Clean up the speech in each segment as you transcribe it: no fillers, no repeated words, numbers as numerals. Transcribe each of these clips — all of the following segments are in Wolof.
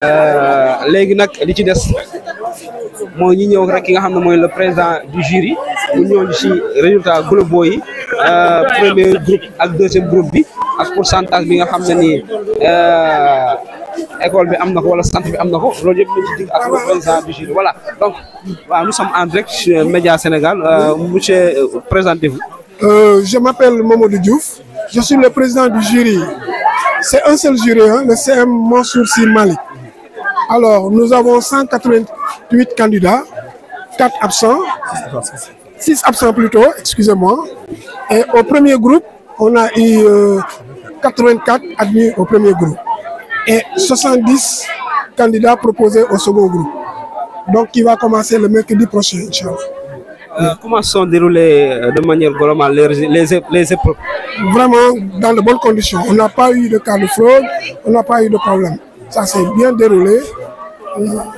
léegi nag li ci des mooy ñi ñëw rek ki nga xam ne mooy le président du jury mu ñëw ci résultat globaux yi premier groupe ak deuxième groupe bi ak pourcentage bi nga xam ne nii école bi am na ko wala centre bi am na ko loolu yëpp ñu ci dig ak le président du jury voilà donc waaw nous sommes en direct sur Média Sénégal monsieur présentez-vous. Je m'appelle Mamadou Diouf, je suis le président du jury. C'est un seul jury, hein, le CM Mansour Sy Malick. Alors, nous avons 188 candidats, 4 absents, 6 absents plutôt, excusez-moi. Et au premier groupe, on a eu 84 admis au premier groupe et 70 candidats proposés au second groupe. Donc, qui va commencer le mercredi prochain, Inch'Allah. Comment sont déroulées de manière globale les épreuves? Vraiment dans de bonnes conditions. On n'a pas eu de cas de fraude, on n'a pas eu de problème. Ça s'est bien déroulé.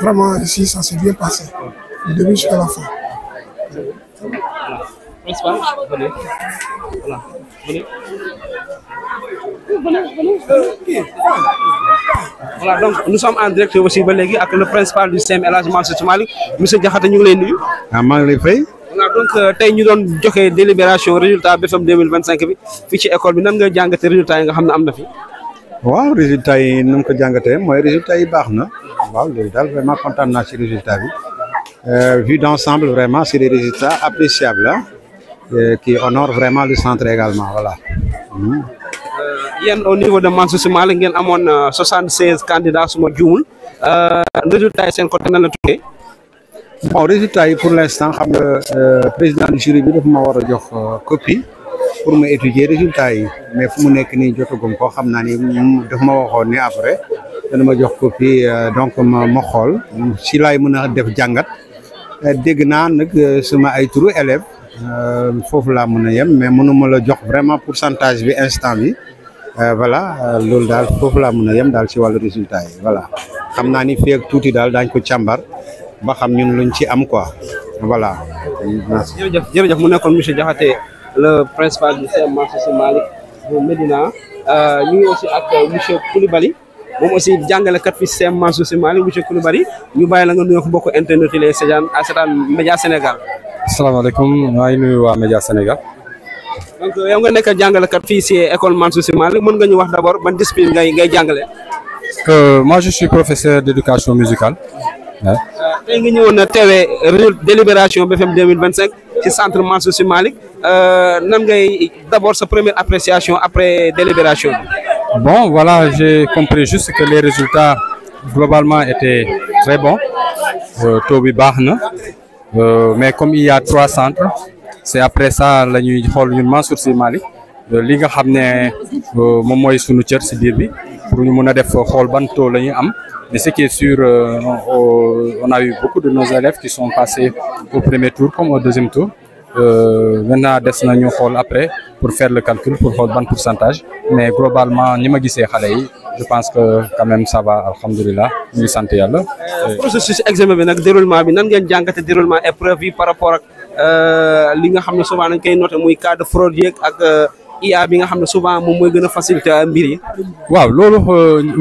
Vraiment, ici, ça s'est bien passé. Du début jusqu'à la fin. Voilà. Venez. Voilà. Venez. Voilà, donc nous sommes en direct aussi avec le principal du CM El Hadji Mansour Sy Malick, monsieur Diakhaté, ñu ngi lay nuyu. maa ngi lay fay. Voilà, donc tey ñu doon joxe délibération résultat BFM 2025 bi fii ci école bi nan nga jàngatee résultat yi nga xam ne am na fi. waaw résultat yi nu mu ko jàngatee mooy résultat yi baax na waaw léegi daal vraiment kontaan naa ci résultat bi vu d'ensemble vraiment c'est des résultats appréciables hein, qui honorent vraiment le centre également voilà. Yéen au niveau de Mansour Sy Malick ngeen amoon 76 candidats su ma juumul résultat yi seen côté nan la tuddee. Bon résultat yi pour l'instant xam nga président du jury bi dafa ma war a jox copie pour ma étudier résultat yi mais fu mu nekk nii jotagum ko xam naa ni dafa ma waxoon ni après dana ma jox copie donc ma xool si laay mën a def jàngat dégg naa nag sama ay turu élèves foofu laa mën a yem mais mënuma la jox vraiment pourcentage bi instant bi voilà loolu daal foofu laa mën a yem daal ci wàllu résultat yi voilà xam naa ni fii ak tuuti daal daañ ko càmbar ba xam ñun luñ ci am quoi voilà. jërëjëf mu nekkoon monsieur Diakhaté le principal du CM Mansour Sy Malick bu Médina ñu ngi aussi ak monsieur Coulibaly moom aussi jàngalekat fi CM Mansour Sy Malick monsieur Coulibaly ñu bàyyi la nga nuyoo ko mbokku internet yi lay seetaan Média Sénégal. asalaamaaleykum maa ngi nuyu waa Média Sénégal. donc yow nga nekk jàngalekat fii si école Mansour Sy Malick mën nga ñu wax d'abord ban discipline ngay jàngale. Moi je suis professeur d'éducation musicale. tey nga ñëwoon teewee délibération BFM 2025 ci centre Mansour Sy Malick nan ngay d'abord sa première appréciation après délibération bi. Bon voilà, j'ai compris juste que les résultats globalement étaient très bons. Taux bi baax na mais comme il y a 3 centres c'est après ça la ñuy xool ñun Mansour Sy Malick li nga xam ne moom mooy sunu cër ci biir bi pour ñu mën a def xool ban taux la ñuy am. Mais ce qui est sûr, on a eu beaucoup de nos élèves qui sont passés au premier tour comme au deuxième tour. Maintenant, des nañu xool après pour faire le calcul pour xool ban pourcentage. Mais globalement, ni ma gisee xale yi, je pense que quand même ça va, alhamdoulilah, ñu ngi sant yàlla. Processus examen bi nag déroulement bi nan ngeen jàngate déroulement épreuve yi par rapport ak li nga xam ne souvent dañ koy noté muy cas de fraude yeeg ak IA bi nga xam ne souvent moom mooy gën a faciliter mbir yi. waaw loolu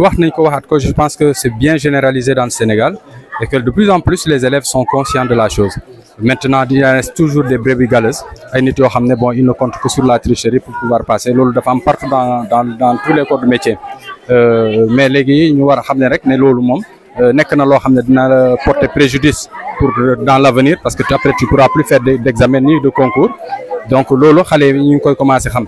wax nañ ko waxaat ko je pense que c'est bien généralisé dans le Sénégal et que de plus en plus les élèves sont conscients de la chose. Maintenant il y a toujours des brebis galeuses ay nit yoo xam ne bon ils ne comptent que sur la tricherie pour pouvoir passer loolu dafa am partout dans tous les corps de métier mais léegi ñu war a xam ne rek ne loolu moom nekk na loo xam ne dina la porter préjudice pour dans l'avenir parce que après tu pourras plus faire d'examen ni de concours donc loolu xale yi ñu ngi koy commencer xam.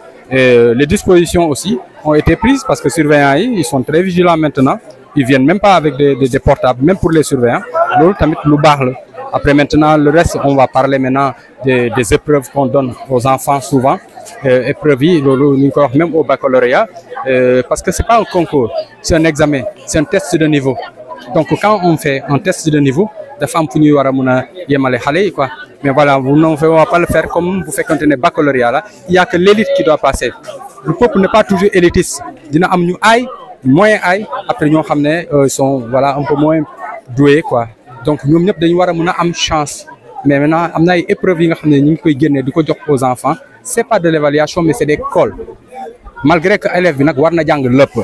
Les dispositions aussi ont été prises parce que surveillants yi ils sont très vigilants maintenant ils viennent même pas avec des portables même pour les surveillants loolu tamit lu baax la après maintenant le reste on va parler maintenant des épreuves qu'on donne aux enfants souvent épreuves yi loolu ñu ngi koy wax même au baccalauréat parce que c'est pas un concours c'est un examen c'est un test de niveau donc quand on fait un test de niveau dafa am fu ñuy war a mën a yemale xale yi quoi mais voilà on va pas le faire comme bu fekkante ne baccalauréat la il y a que l'élite qui doit passer le peuple n'est pas toujours élitiste dina am ñu aay moyen aay après ñoo xam ne ils sont voilà un peu moins doués quoi donc ñoom ñëpp dañu war a mën a am chance mais maintenant am na ay épreuves yi nga xam ne ñu ngi koy génnee di ko jox aux enfants c'est pas de l'évaluation mais c'est des cols malgré que élève bi nag war na jàng lépp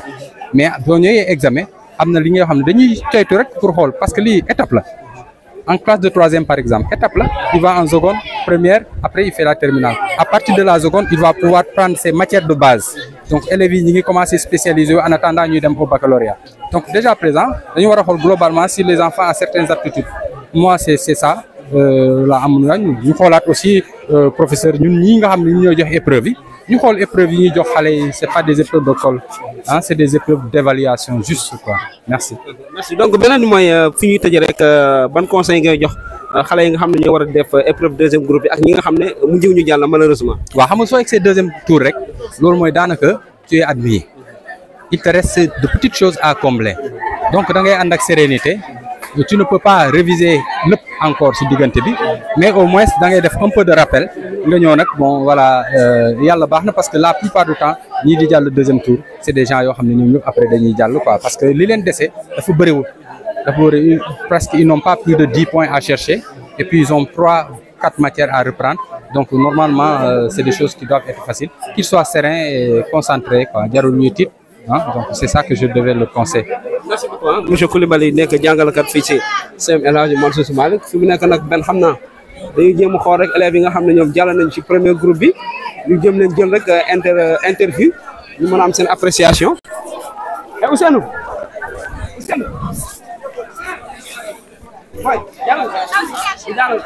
mais boo ñëwee examen am na li nga xam ne dañuy coytu rek pour xool parce que lii étape la en classe de troisième par exemple étape là il va en seconde première après il fait la terminale à partir de la seconde il va pouvoir prendre ses matières de base donc élèves yi ñi ngi commencer spécialiser en attendant ñuy dem au baccalauréat donc déjà à présent dañu war a xool globalement si les enfants ont certaines aptitudes moi c'est ça la am na ñu xoolaat aussi professeur ñun ñi nga xam ne ñu ñoo jox épreuve yi ñu xool épreuve yi ñuy jox xale yi c'est pas des épreuves de colle ah c'est des épreuves d'évaluation juste quoi merci. merci donc beneen bi mooy fi ñuy tëjee rek ban conseil ngay jox xale yi nga xam ne ñoo war a def épreuve deuxième groupe bi ak ñi nga xam ne mujj ñu jàll malheureusement. waaw xam nga soo egsee deuxième tour rek loolu mooy daanaka tu es admis il te reste de petites choses à combler donc da ngay ànd ak sérénité. Tu ne peux pas réviser lépp encore ci diggante bi mais au moins da ngay def un peu de rappel nga ñëw nag bon voilà yàlla baax na parce que la plupart du temps ñii di jàll deuxième tour c'est des gens yoo xam ne ñoom ñëpp après dañuy jàll quoi parce que li leen dese dafa bëriwul presque ils n'ont pas plus de 10 points à chercher et puis ils ont 3-4 matières à reprendre donc normalement c'est des choses qui doivent être faciles qu'ils soient sereins et concentrés quoi jarul ñuy tiit donc c'est ça que je devais le conseiller. merci beaucoup monsieur Coulibaly nekk jàngalekat fii ci CEM El Hadji Mansour Sy Malick fi mu nekk nag benn xam naa dañuy jéem a xool rek élèves yi nga xam ne ñoom jàll nañ ci premier groupe bi ñu jëm leen jël rek interview ñu mën a am seen appréciation. Ousseynou. mooy jàllal jàllal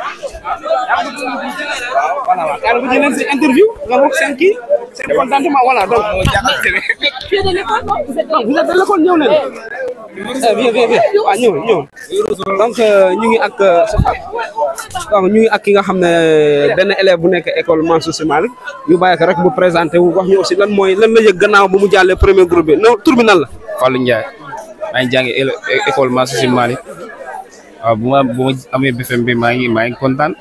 voilà waaw bu jëlee seen interview nga wax seen kii seen contentement voilà donc. vous êtes de l'école ñëw leen. bien waaw ñëw donc ñu ngi ak donc ñu ngi ak ki nga xam ne benn élève bu nekk école Mansour Sy Malick ñu bàyyi ko rek mu présenté wu wax ñu aussi lan la yëg gannaaw ba mu jàllee premier groupe bi non tur bi nan la. Fallou Ndiaye maa ngi jàngi école Mansour Sy Malick waaw bu ma amee BFEM bi maa ngi kontaan.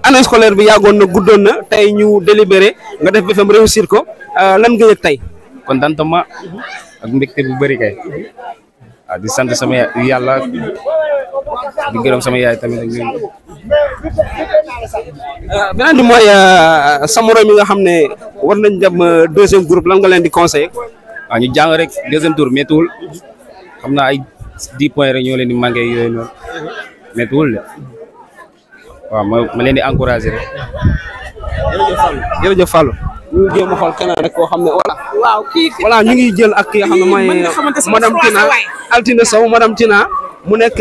année scolaire bi yàggoon na guddoon na tey ñu délibéré nga def BFEM réussir ko lan nga yëg tey. contentement ak mbégte bu bëri kay waaw di sant sama yàlla di gërëm sama yaay tamit ak ñoom. beneen bi mooy sa morom yi nga xam ne war nañ dem deuxième groupe lan nga leen di conseiller. waaw ñu jàng rek deuxième tour méttiwul xam naa ay 10 points rek ñoo leen di manqué yooyu noonu méttiwul de waaw ma leen di encouragé rek. jërëjëf Fallou ñu ngi jéem a xool keneen rek koo xam ne voilà. waaw kii voilà ñu ngi jël ak ki nga xam ne mooy madame Tina Altine Sow madame Tina mu nekk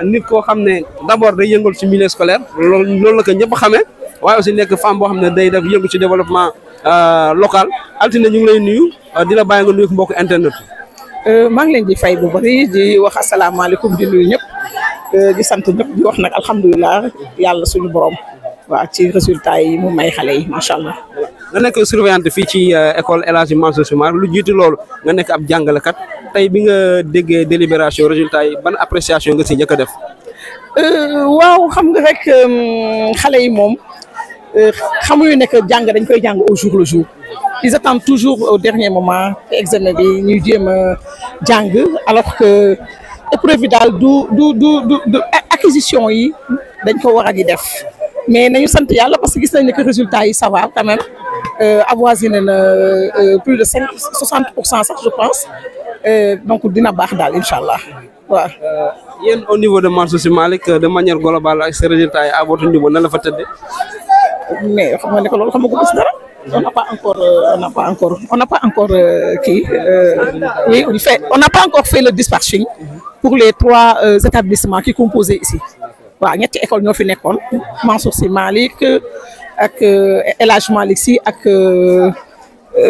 nit koo xam ne d'abord day yëngal ci milieu scolaire loolu la ko ñëpp xamee waaye aussi nekk femme boo xam ne day def yëngu ci développement local Altine ñu ngi lay nuyu di la bàyyi nga nuyu mbokk internet. maa ngi leen di fay bu bari di wax asalaamaaleykum di nuyu ñëpp di sant ñëpp di wax nag alhamdulilah yàlla suñu borom waaw ci résultat yi mu may xale yi macha allah. nga nekk surveillante fii ci école El Hadji Mansour Sy Malick lu jiitu loolu nga nekk ab jàngalekat tey bi nga déggee délibération résultat yi ban appréciation nga si njëkk a def. waaw xam nga rek xale yi moom xamuñu ne que jàng dañ koy jàng au jour le jour ils attendent toujours au dernier moment examen bi ñuy jéem a jàng alors que épreuve bi daal du acquisition yi dañ ko war a di def mais nañu sant yàlla parce que gis nañ ne que résultat yi ça va quand même avoisiné na plus de 60% sax je pense donc dina baax daal incha allah waaw. yéen au niveau de Mansour Sy Malick de manière globale ak ces résultats yi à votre niveau nan la fa tëddee. mais xam nga ne que loolu xam nga ko gis dara. on n'a pas encore fait le dispatching pour les 3 établissements qui composaient ici. waaw ñetti école ñoo fi nekkoon Mansour Sy Malick ak El Hadji Malick Sy ak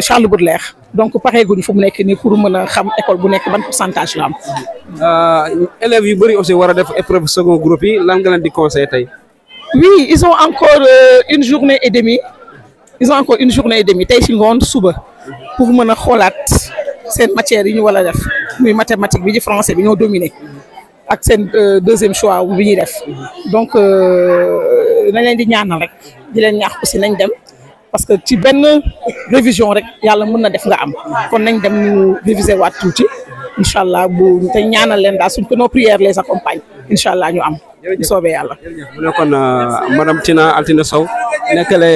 Charles Baudelaire donc pareeguñu fu mu nekk nii pour mën a xam école bu nekk ban pourcentage la am. élèves yu bëri aussi war a def épreuve second groupe yi lan nga leen di conseiller tey. oui ils ont encore une journée et demie tey ci ngoon suba pour mën a xoolaat seen matières yi ñu war a def muy mathématique bi ci français bi ñoo dominé. ak seen deuxième choix bi ñuy def donc nañ leen di ñaanal rek di leen ñaax aussi nañ dem parce que ci benn révision rek yàlla mën na def nga am kon nañ dem ñu réviser waat tuuti incha allah bu te ñaanal leen daal suñ ko nos prières les accompagnent incha allah ñu am bu soobee yàlla. mu nekkoon madame Tina Altine Sow nekkale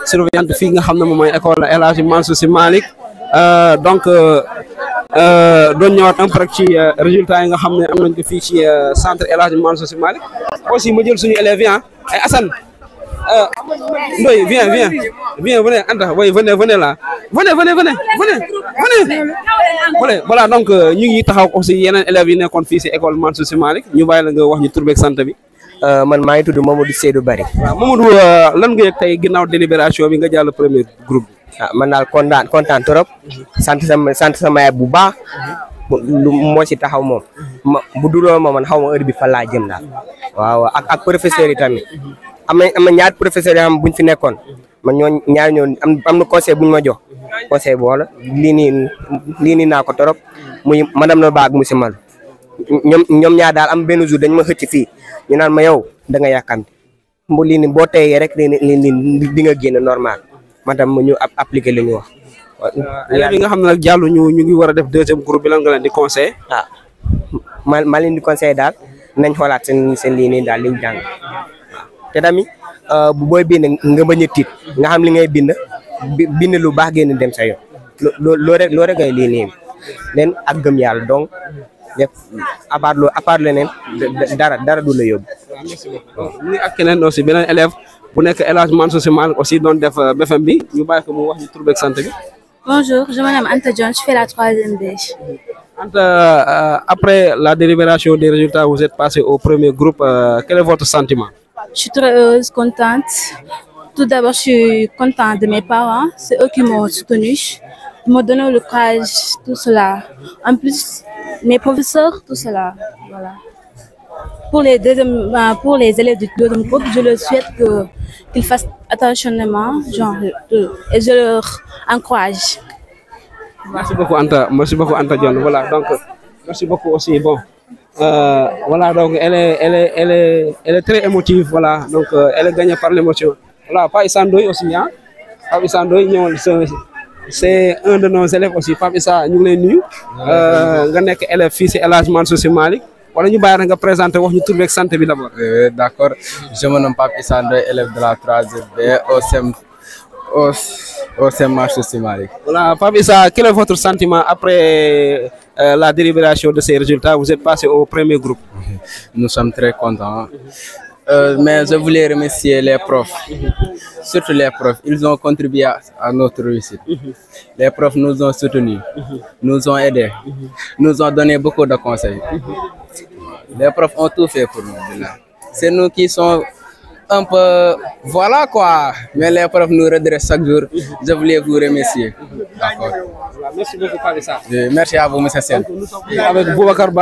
surveillante fii nga xam ne moom mooy école El Hadji Mansour Sy Malick donc doon ñëwaat un peu rek ci résultats yi nga xam ne am nañ ko fii ci centre El Hadji Mansour Sy Malick aussi ma jël suñu élèves yi ay Assane Ndoye viens venez Anta oui venez là venez voilà donc ñu ngi taxaw aussi yeneen élèves yi nekkoon fii ci école Mansour Sy Malick ñu bàyyi la nga wax ñu tur beeg sant bi. man maa ngi tudd Mamadou Seydou Bari. waaw Mamadou lan nga yëg tey ginnaaw délibération bi nga jàll premier groupe bi. man daal kontaan trop sant sama yaay bu baax lu moo ci taxaw moom bu duloo ma man xaw ma heure bi fan laa jëm daal waaw ak professeurs yi tamit am na ñaari professeurs yoo xam buñ fi nekkoon man ñaari ñoo am na conseil buñ ma jox conseil bu wala lii nii naa ko trop muy madame la baag monsieur Mal ñoom ñaar daal am benn jour dañ ma xëcc fii ñu naan ma yow da nga yàkkamti mbu lii ni boo teyee rek di nga génn normal man tam ñu appliqué li ñu wax. élèves yi nga xam ne nag jàllu ñu ngi war a def deuxième groupe bi lan nga leen di conseil ma leen di conseil daal nañ xoolaat seen lii nii daal liñ jàng te tamit bu booy bind nga bañ a tiit nga xam li ngay bind lu baax génn dem sa yoon loo rek ngay lii nii leen ak gëm yàlla donc def à part leneen dara du la yóbbu. ñu ak keneen aussi beneen élève bu nekk El Hadji Mansour Sy Malick aussi doon def BFM bi ñu bàyyi ko mu wax ñu tur beeg sant bi. Bonjour, je m'appelle Anta John, je fais la 3e B. Anta, après la délibération des résultats, vous êtes passé au premier groupe. Quel est votre sentiment? Je suis très heureuse, contente. Tout d'abord, je suis contente de mes parents. C'est eux qui m'ont soutenue. Ils m'ont donné le courage, tout cela. En plus, mes professeurs, tout cela. Voilà. Pour les élèves du deuxième groupe, je leur souhaite qu'ils fassent attentionnement, et je leur encourage. Merci beaucoup Anta John. Voilà, donc merci beaucoup aussi. Bon, voilà, donc elle est très émotive, voilà, donc elle est gagnée par l'émotion. Voilà, Pape Issa Ndoye aussi, hein. Pape Issa Ndoye, c'est un de nos élèves aussi. Pape Issa, ñu ngi lay nuyu. Nga nekk élève fii ci El Hadji Mansour Sy Malick. Wala ñu bàyyi nga présenter wax ñu tur beeg sant bi d'abord. D'accord, je me nomme Pape Issa Ndoye, élève de la 3e B au CEM Mansour Sy Malick. Voilà, Pape Issa, quel est votre sentiment après la délibération de ces résultats? Vous êtes passé au premier groupe. Nous sommes très contents. Mais je voulais remercier les profs, surtout les profs. Ils ont contribué à notre réussite. Les profs nous ont soutenus, nous ont aidés, nous ont donné beaucoup de conseils. Les profs ont tout fait pour nous. C'est nous qui sommes un peu... Voilà quoi. Mais les profs nous redressent chaque jour. Je voulais vous remercier. D'accord. Merci beaucoup, Pape Issa. Merci à vous, M. Sen. Avec Boubacar Ba.